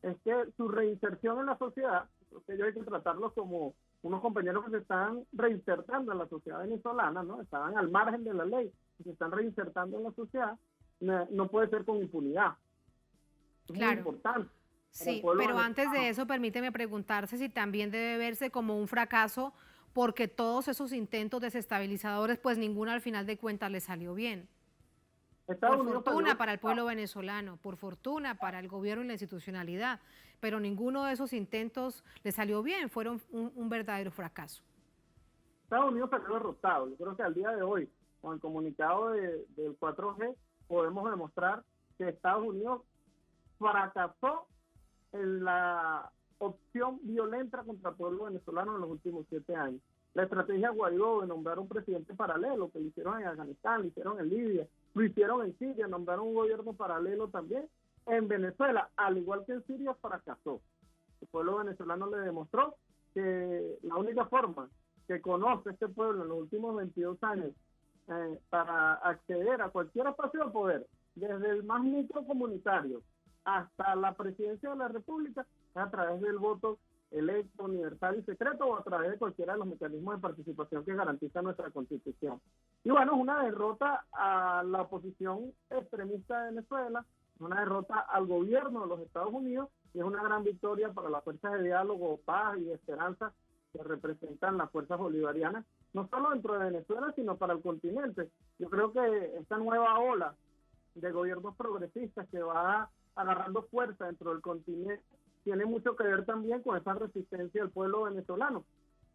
es que su reinserción en la sociedad, que ellos hay que tratarlos como unos compañeros que se están reinsertando en la sociedad venezolana, ¿no? Estaban al margen de la ley y se están reinsertando en la sociedad, no puede ser con impunidad. Es muy importante. Sí, pero antes de eso, permíteme preguntarse si también debe verse como un fracaso, porque todos esos intentos desestabilizadores, pues ninguno al final de cuentas le salió bien. Por fortuna para el pueblo venezolano, por fortuna para el gobierno y la institucionalidad, pero ninguno de esos intentos le salió bien, fueron un verdadero fracaso. Estados Unidos salió derrotado. Yo creo que al día de hoy, con el comunicado del 4G, podemos demostrar que Estados Unidos fracasó en la opción violenta contra el pueblo venezolano en los últimos 7 años. La estrategia Guaidó de nombrar un presidente paralelo, que lo hicieron en Afganistán, lo hicieron en Libia, lo hicieron en Siria, nombraron un gobierno paralelo también. En Venezuela, al igual que en Siria, fracasó. El pueblo venezolano le demostró que la única forma que que conoce este pueblo en los últimos 22 años para acceder a cualquier espacio de poder, desde el más microcomunitario hasta la presidencia de la República, a través del voto electo, universal y secreto, o a través de cualquiera de los mecanismos de participación que garantiza nuestra Constitución. Y bueno, es una derrota a la oposición extremista de Venezuela, una derrota al gobierno de los Estados Unidos, y es una gran victoria para las fuerzas de diálogo, paz y esperanza que representan las fuerzas bolivarianas, no solo dentro de Venezuela, sino para el continente. Yo creo que esta nueva ola de gobiernos progresistas que va agarrando fuerza dentro del continente tiene mucho que ver también con esa resistencia del pueblo venezolano.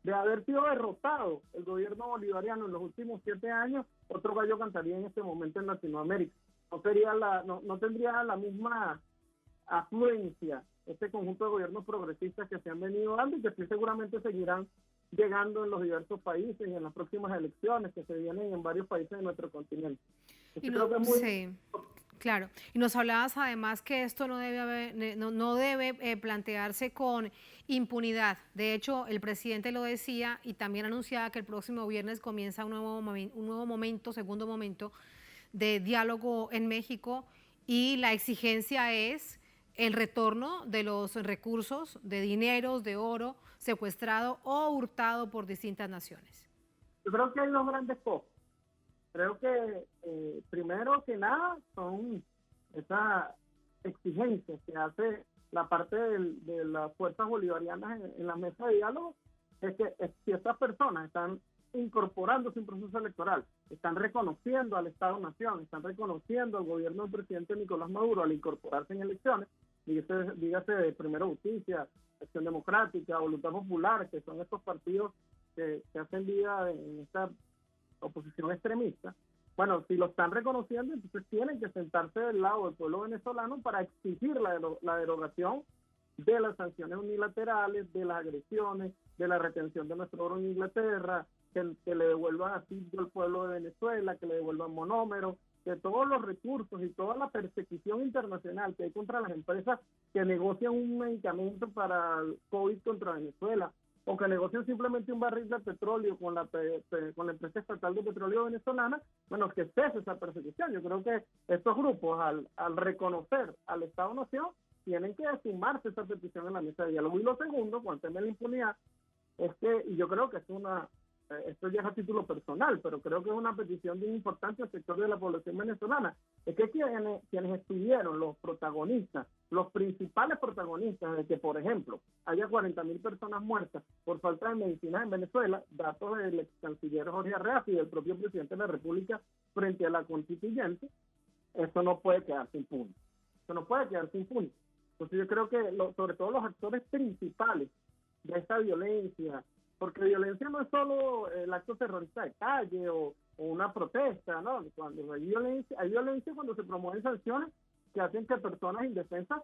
De haber sido derrotado el gobierno bolivariano en los últimos 7 años, otro gallo cantaría en este momento en Latinoamérica. No tendría la misma afluencia este conjunto de gobiernos progresistas que se han venido dando y que sí seguramente seguirán llegando en los diversos países y en las próximas elecciones que se vienen en varios países de nuestro continente. Sí. Claro, y nos hablabas además que esto no debe plantearse con impunidad. De hecho, el presidente lo decía y también anunciaba que el próximo viernes comienza un nuevo momento, segundo momento de diálogo en México, y la exigencia es el retorno de los recursos, de dineros, de oro secuestrado o hurtado por distintas naciones. Yo creo que hay dos grandes cosas. Creo que primero que nada son esas exigencias que hace la parte de las fuerzas bolivarianas en la mesa de diálogo, es que si estas personas están incorporándose a un proceso electoral, están reconociendo al Estado-Nación, están reconociendo al gobierno del presidente Nicolás Maduro al incorporarse en elecciones, dígase de Primero Justicia, Acción Democrática, Voluntad Popular, que son estos partidos que hacen vida en esta oposición extremista. Bueno, si lo están reconociendo, entonces tienen que sentarse del lado del pueblo venezolano para exigir la derogación de las sanciones unilaterales, de las agresiones, de la retención de nuestro oro en Inglaterra, que le devuelvan a Silvio al pueblo de Venezuela, que le devuelvan monómeros, que todos los recursos y toda la persecución internacional que hay contra las empresas que negocian un medicamento para el COVID contra Venezuela, o que negocian simplemente un barril de petróleo con la empresa estatal de petróleo venezolana, bueno, que cese esa persecución. Yo creo que estos grupos, al reconocer al Estado-Nación, tienen que sumarse a esa petición en la mesa de diálogo. Y lo segundo, con el tema de la impunidad, es que, y yo creo que esto ya es a título personal, pero creo que es una petición bien importante al sector de la población venezolana, es que quienes estuvieron los protagonistas, los principales protagonistas de que, por ejemplo, haya 40.000 personas muertas por falta de medicinas en Venezuela, datos del ex canciller Jorge Arreaza y del propio presidente de la República frente a la constituyente, eso no puede quedarse impune. Eso no puede quedarse impune. Entonces yo creo que, sobre todo los actores principales de esta violencia, porque violencia no es solo el acto terrorista de calle o una protesta, ¿no? Cuando hay violencia cuando se promueven sanciones que hacen que personas indefensas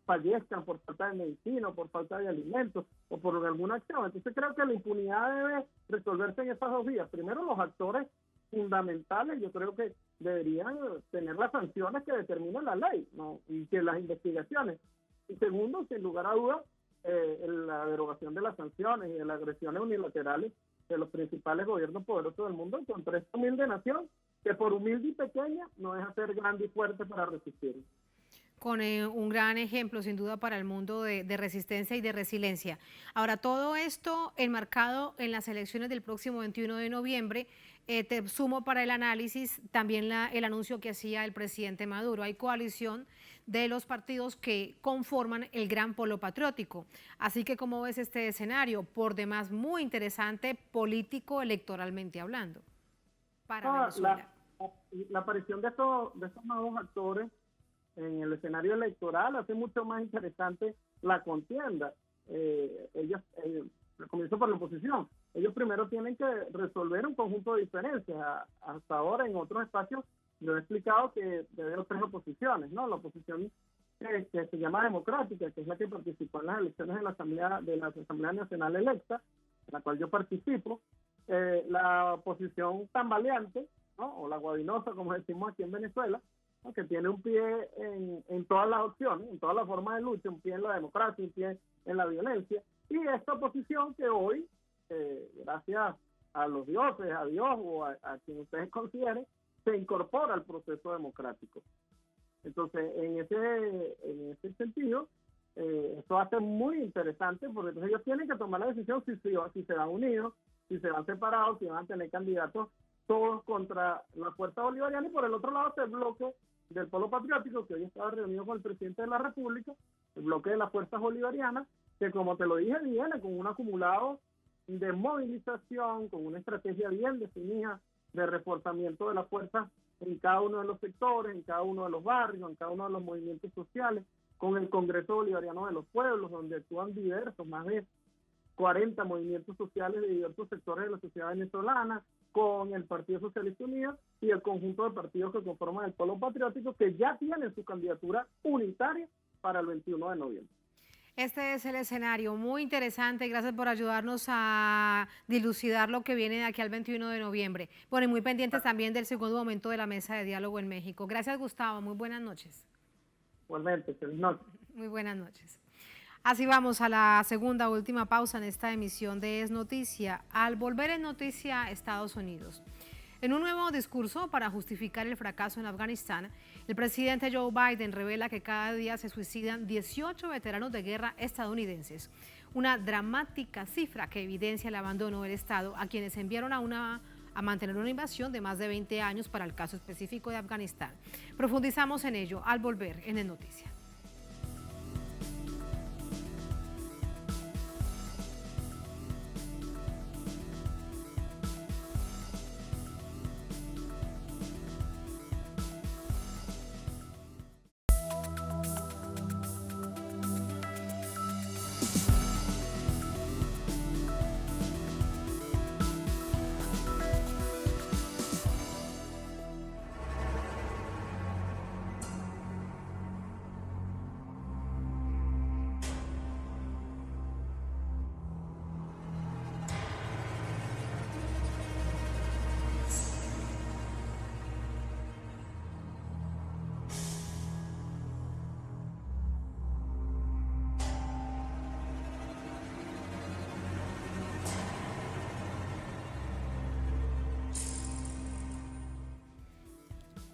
fallezcan por falta de medicina o por falta de alimentos o por alguna acción. Entonces creo que la impunidad debe resolverse en esas dos vías. Primero, los actores fundamentales, yo creo que deberían tener las sanciones que determina la ley, ¿no? Y que las investigaciones. Y segundo, sin lugar a dudas, la derogación de las sanciones y de las agresiones unilaterales de los principales gobiernos poderosos del mundo contra esta humilde nación, que por humilde y pequeña no deja ser grande y fuerte para resistir. Con un gran ejemplo, sin duda, para el mundo de resistencia y de resiliencia. Ahora, todo esto enmarcado en las elecciones del próximo 21 de noviembre, te sumo para el análisis también el anuncio que hacía el presidente Maduro. Hay coalición de los partidos que conforman el Gran Polo Patriótico. Así que, ¿cómo ves este escenario? Por demás, muy interesante, político, electoralmente hablando, para Venezuela. La aparición de estos nuevos actores en el escenario electoral hace mucho más interesante la contienda. Comienzo por la oposición. Ellos primero tienen que resolver un conjunto de diferencias. Hasta ahora, en otros espacios, yo he explicado que debe haber tres oposiciones, ¿no? La oposición que se llama democrática, que es la que participó en las elecciones de la Asamblea Nacional electa, en la cual yo participo. La oposición tambaleante, ¿no? O la guadinosa, como decimos aquí en Venezuela, ¿no? Que tiene un pie en todas las opciones, en todas las formas de lucha, un pie en la democracia, un pie en la violencia. Y esta oposición que hoy gracias a los dioses, a Dios o a quien ustedes consideren, se incorpora al proceso democrático. Entonces, en ese sentido, esto hace muy interesante, porque entonces ellos tienen que tomar la decisión si se van unidos, si se van separados, si van a tener candidatos todos contra la fuerza bolivariana, y por el otro lado está el bloque del Polo Patriótico, que hoy estaba reunido con el presidente de la República, el bloque de las fuerzas bolivarianas, que como te lo dije, viene con un acumulado de movilización, con una estrategia bien definida de reforzamiento de las fuerzas en cada uno de los sectores, en cada uno de los barrios, en cada uno de los movimientos sociales, con el Congreso Bolivariano de los Pueblos, donde actúan diversos, más de 40 movimientos sociales de diversos sectores de la sociedad venezolana, con el Partido Socialista Unido y el conjunto de partidos que conforman el Polo Patriótico, que ya tienen su candidatura unitaria para el 21 de noviembre. Este es el escenario muy interesante. Gracias por ayudarnos a dilucidar lo que viene de aquí al 21 de noviembre. Bueno, y muy pendientes también del segundo momento de la mesa de diálogo en México. Gracias, Gustavo. Muy buenas noches. Igualmente, feliz noche. Muy buenas noches. Así vamos a la segunda última pausa en esta emisión de Es Noticia. Al volver en Noticia, Estados Unidos. En un nuevo discurso para justificar el fracaso en Afganistán, el presidente Joe Biden revela que cada día se suicidan 18 veteranos de guerra estadounidenses. Una dramática cifra que evidencia el abandono del Estado a quienes enviaron a mantener una invasión de más de 20 años para el caso específico de Afganistán. Profundizamos en ello al volver en Es Noticia.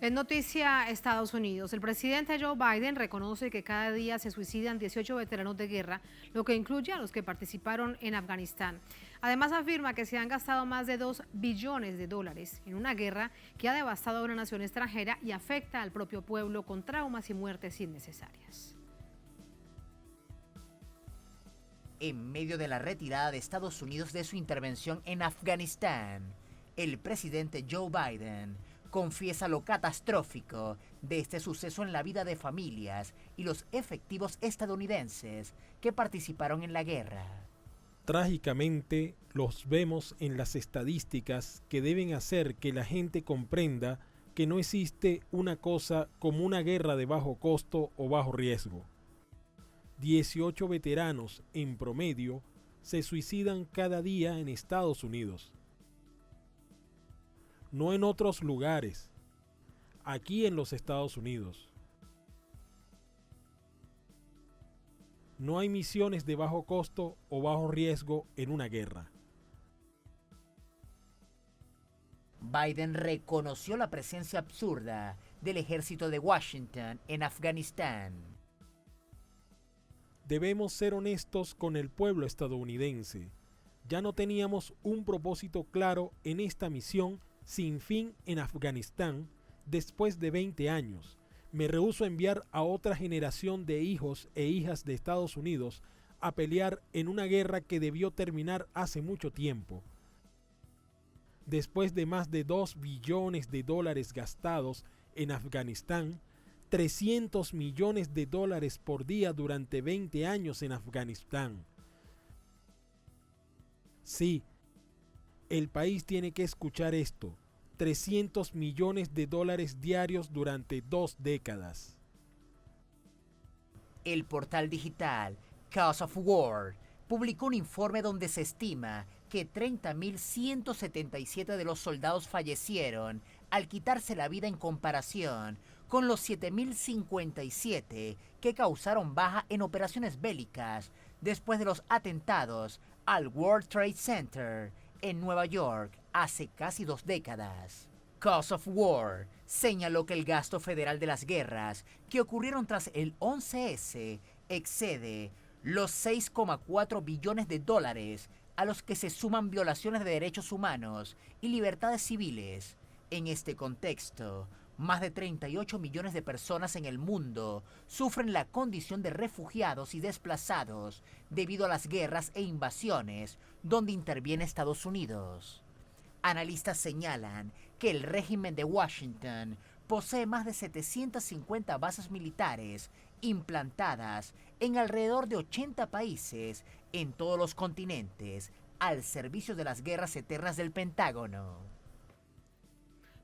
En noticia, Estados Unidos. El presidente Joe Biden reconoce que cada día se suicidan 18 veteranos de guerra, lo que incluye a los que participaron en Afganistán. Además afirma que se han gastado más de $2 billones en una guerra que ha devastado a una nación extranjera y afecta al propio pueblo con traumas y muertes innecesarias. En medio de la retirada de Estados Unidos de su intervención en Afganistán, el presidente Joe Biden confiesa lo catastrófico de este suceso en la vida de familias y los efectivos estadounidenses que participaron en la guerra. Trágicamente, los vemos en las estadísticas que deben hacer que la gente comprenda que no existe una cosa como una guerra de bajo costo o bajo riesgo. 18 veteranos en promedio se suicidan cada día en Estados Unidos. No en otros lugares, aquí en los Estados Unidos. No hay misiones de bajo costo o bajo riesgo en una guerra. Biden reconoció la presencia absurda del ejército de Washington en Afganistán. Debemos ser honestos con el pueblo estadounidense. Ya no teníamos un propósito claro en esta misión sin fin en Afganistán después de 20 años. Me rehúso a enviar a otra generación de hijos e hijas de Estados Unidos a pelear en una guerra que debió terminar hace mucho tiempo. Después de más de $2 billones gastados en Afganistán, $300 millones por día durante 20 años en Afganistán. Sí, el país tiene que escuchar esto. $300 millones diarios durante 2 décadas. El portal digital Cause of War publicó un informe donde se estima que 30.177 de los soldados fallecieron al quitarse la vida en comparación con los 7.057 que causaron baja en operaciones bélicas después de los atentados al World Trade Center en Nueva York hace casi 2 décadas. Cause of War señaló que el gasto federal de las guerras que ocurrieron tras el 11S excede los 6,4 billones de dólares, a los que se suman violaciones de derechos humanos y libertades civiles. En este contexto, más de 38 millones de personas en el mundo sufren la condición de refugiados y desplazados debido a las guerras e invasiones donde interviene Estados Unidos. Analistas señalan que el régimen de Washington posee más de 750 bases militares implantadas en alrededor de 80 países en todos los continentes al servicio de las guerras eternas del Pentágono.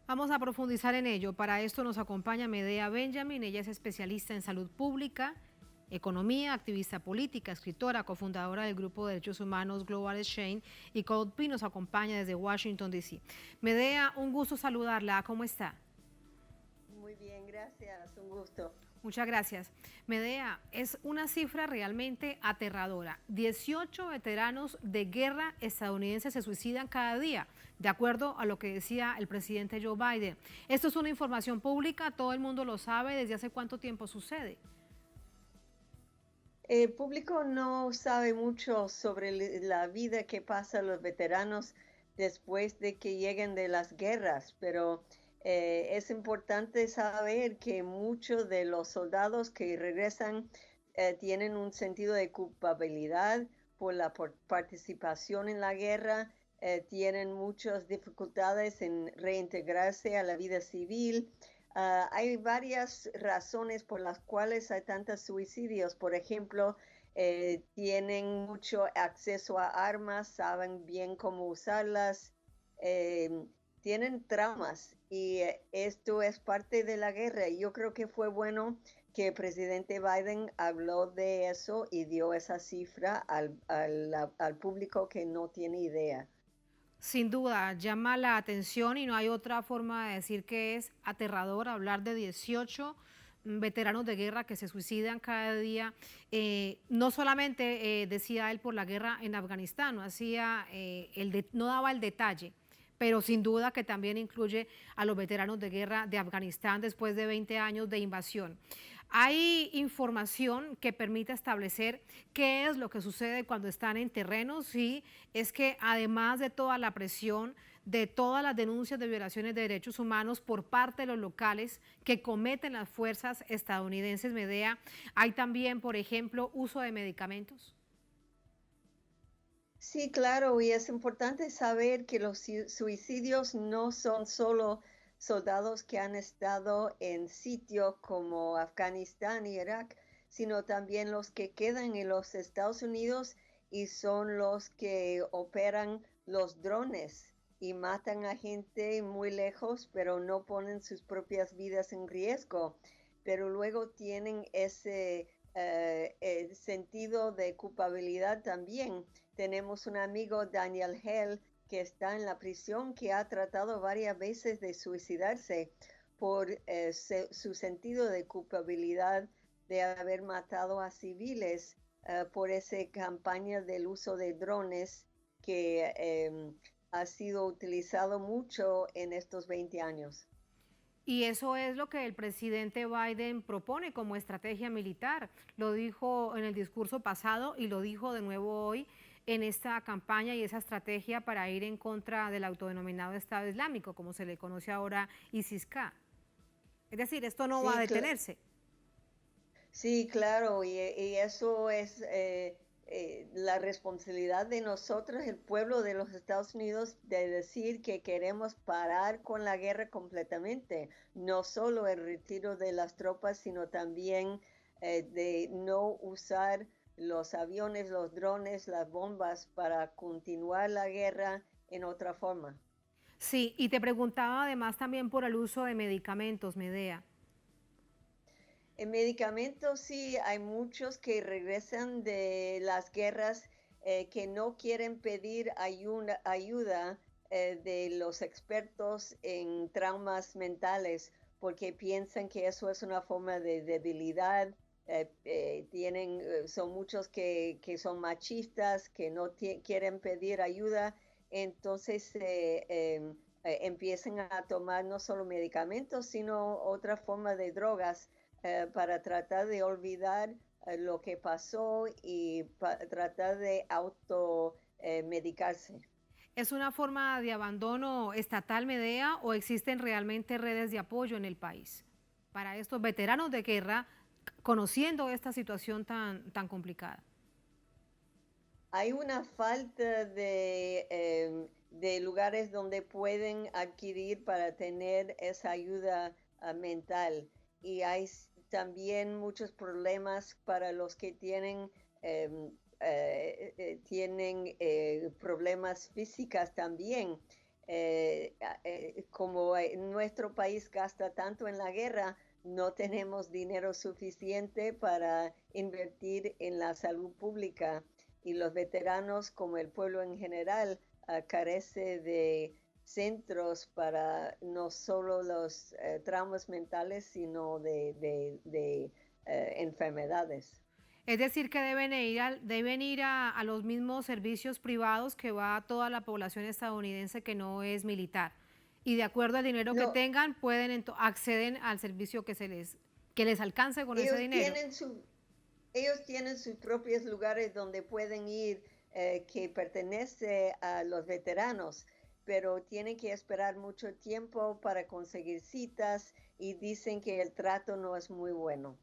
Vamos a profundizar en ello. Para esto nos acompaña Medea Benjamin. Ella es especialista en salud pública, economía, activista política, escritora, cofundadora del Grupo de Derechos Humanos Global Exchange, y Coldplay nos acompaña desde Washington, D.C. Medea, un gusto saludarla. ¿Cómo está? Muy bien, gracias. Un gusto. Muchas gracias. Medea, es una cifra realmente aterradora. 18 veteranos de guerra estadounidenses se suicidan cada día, de acuerdo a lo que decía el presidente Joe Biden. Esto es una información pública, todo el mundo lo sabe. ¿Desde hace cuánto tiempo sucede? El público no sabe mucho sobre la vida que pasan los veteranos después de que lleguen de las guerras, pero es importante saber que muchos de los soldados que regresan tienen un sentido de culpabilidad por la participación en la guerra, tienen muchas dificultades en reintegrarse a la vida civil. Hay varias razones por las cuales hay tantos suicidios. Por ejemplo, tienen mucho acceso a armas, saben bien cómo usarlas, tienen traumas y esto es parte de la guerra. Yo creo que fue bueno que el presidente Biden habló de eso y dio esa cifra al público que no tiene idea. Sin duda, llama la atención y no hay otra forma de decir que es aterrador hablar de 18 veteranos de guerra que se suicidan cada día. No solamente decía él por la guerra en Afganistán, no daba el detalle, pero sin duda que también incluye a los veteranos de guerra de Afganistán después de 20 años de invasión. ¿Hay información que permita establecer qué es lo que sucede cuando están en terreno? Sí, es que además de toda la presión, de todas las denuncias de violaciones de derechos humanos por parte de los locales que cometen las fuerzas estadounidenses, Medea, hay también, por ejemplo, uso de medicamentos. Sí, claro, y es importante saber que los suicidios no son solo soldados que han estado en sitios como Afganistán y Irak, sino también los que quedan en los Estados Unidos y son los que operan los drones y matan a gente muy lejos, pero no ponen sus propias vidas en riesgo. Pero luego tienen ese sentido de culpabilidad también. Tenemos un amigo, Daniel Hale, que está en la prisión, que ha tratado varias veces de suicidarse por su sentido de culpabilidad de haber matado a civiles por esa campaña del uso de drones que ha sido utilizado mucho en estos 20 años. Y eso es lo que el presidente Biden propone como estrategia militar. Lo dijo en el discurso pasado y lo dijo de nuevo hoy en esta campaña y esa estrategia para ir en contra del autodenominado Estado Islámico, como se le conoce ahora, ISIS-K. Es decir, esto no va a detenerse. Sí, claro, y eso es la responsabilidad de nosotros, el pueblo de los Estados Unidos, de decir que queremos parar con la guerra completamente, no solo el retiro de las tropas, sino también de no usar los aviones, los drones, las bombas para continuar la guerra en otra forma. Sí, y te preguntaba además también por el uso de medicamentos, Medea. En medicamentos sí, hay muchos que regresan de las guerras que no quieren pedir ayuda de los expertos en traumas mentales porque piensan que eso es una forma de debilidad son muchos que son machistas, que no quieren pedir ayuda, entonces empiezan a tomar no solo medicamentos, sino otra forma de drogas para tratar de olvidar lo que pasó y tratar de automedicarse. ¿Es una forma de abandono estatal, Medea, o existen realmente redes de apoyo en el país para estos veteranos de guerra conociendo esta situación tan complicada? Hay una falta de lugares donde pueden adquirir para tener esa ayuda mental, y hay también muchos problemas para los que tienen problemas físicos también. Como nuestro país gasta tanto en la guerra, no tenemos dinero suficiente para invertir en la salud pública, y los veteranos, como el pueblo en general, carece de centros para no solo los traumas mentales, sino de enfermedades. Es decir, que deben ir a los mismos servicios privados que va toda la población estadounidense que no es militar. Y de acuerdo al dinero que tengan, acceden al servicio que les alcance con ese dinero. Ellos tienen sus propios lugares donde pueden ir, que pertenece a los veteranos, pero tienen que esperar mucho tiempo para conseguir citas y dicen que el trato no es muy bueno.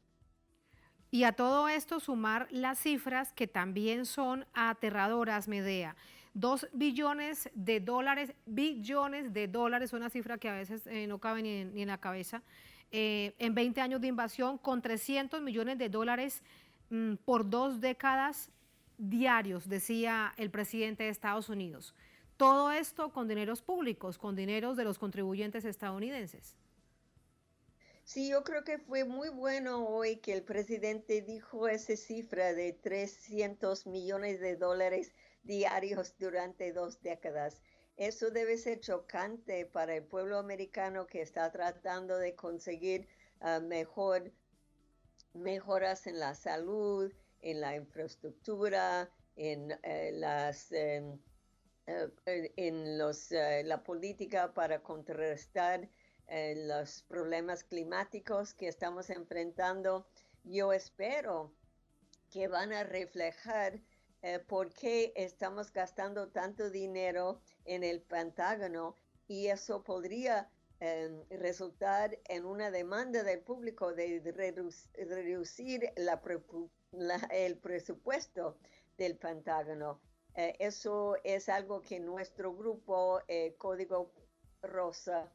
Y a todo esto sumar las cifras que también son aterradoras, Medea. 2 billones de dólares, una cifra que a veces no cabe ni en la cabeza, en 20 años de invasión, con 300 millones de dólares por 2 décadas diarios, decía el presidente de Estados Unidos. Todo esto con dineros públicos, con dineros de los contribuyentes estadounidenses. Sí, yo creo que fue muy bueno hoy que el presidente dijo esa cifra de 300 millones de dólares diarios durante 2 décadas. Eso debe ser chocante para el pueblo americano que está tratando de conseguir mejoras en la salud, en la infraestructura, en la política para contrarrestar los problemas climáticos que estamos enfrentando. Yo espero que van a reflejar por qué estamos gastando tanto dinero en el Pentágono, y eso podría resultar en una demanda del público de reducir el presupuesto del Pentágono. Eso es algo que nuestro grupo Código Rosa,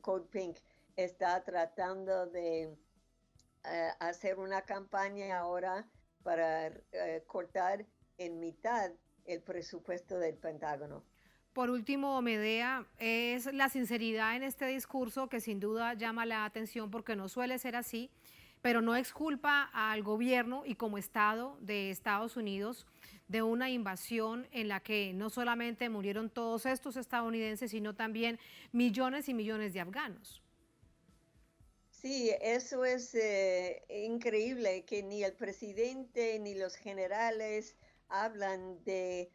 Code Pink, está tratando de hacer una campaña ahora para cortar en mitad el presupuesto del Pentágono. Por último, Medea, es la sinceridad en este discurso que sin duda llama la atención, porque no suele ser así, pero no exculpa al gobierno y como Estado de Estados Unidos de una invasión en la que no solamente murieron todos estos estadounidenses, sino también millones y millones de afganos. Sí, eso es increíble que ni el presidente ni los generales hablan de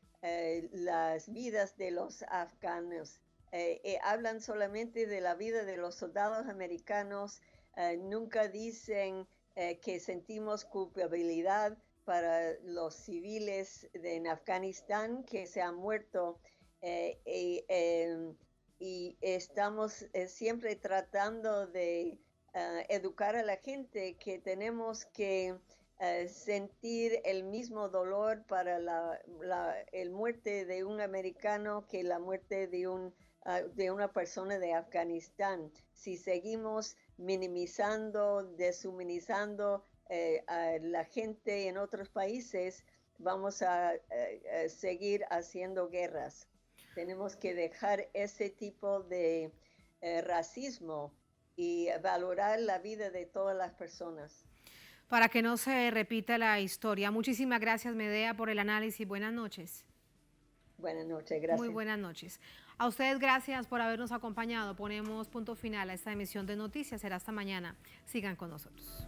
las vidas de los afganos. Hablan solamente de la vida de los soldados americanos. Nunca dicen que sentimos culpabilidad para los civiles en Afganistán que se han muerto, y estamos siempre tratando de educar a la gente que tenemos que sentir el mismo dolor para el muerte de un americano que la muerte de una persona de Afganistán. Si seguimos minimizando, deshumanizando a la gente en otros países, vamos a seguir haciendo guerras. Tenemos que dejar ese tipo de racismo y valorar la vida de todas las personas. Para que no se repita la historia. Muchísimas gracias, Medea, por el análisis. Buenas noches. Buenas noches, gracias. Muy buenas noches. A ustedes gracias por habernos acompañado. Ponemos punto final a esta emisión de noticias. Será hasta mañana. Sigan con nosotros.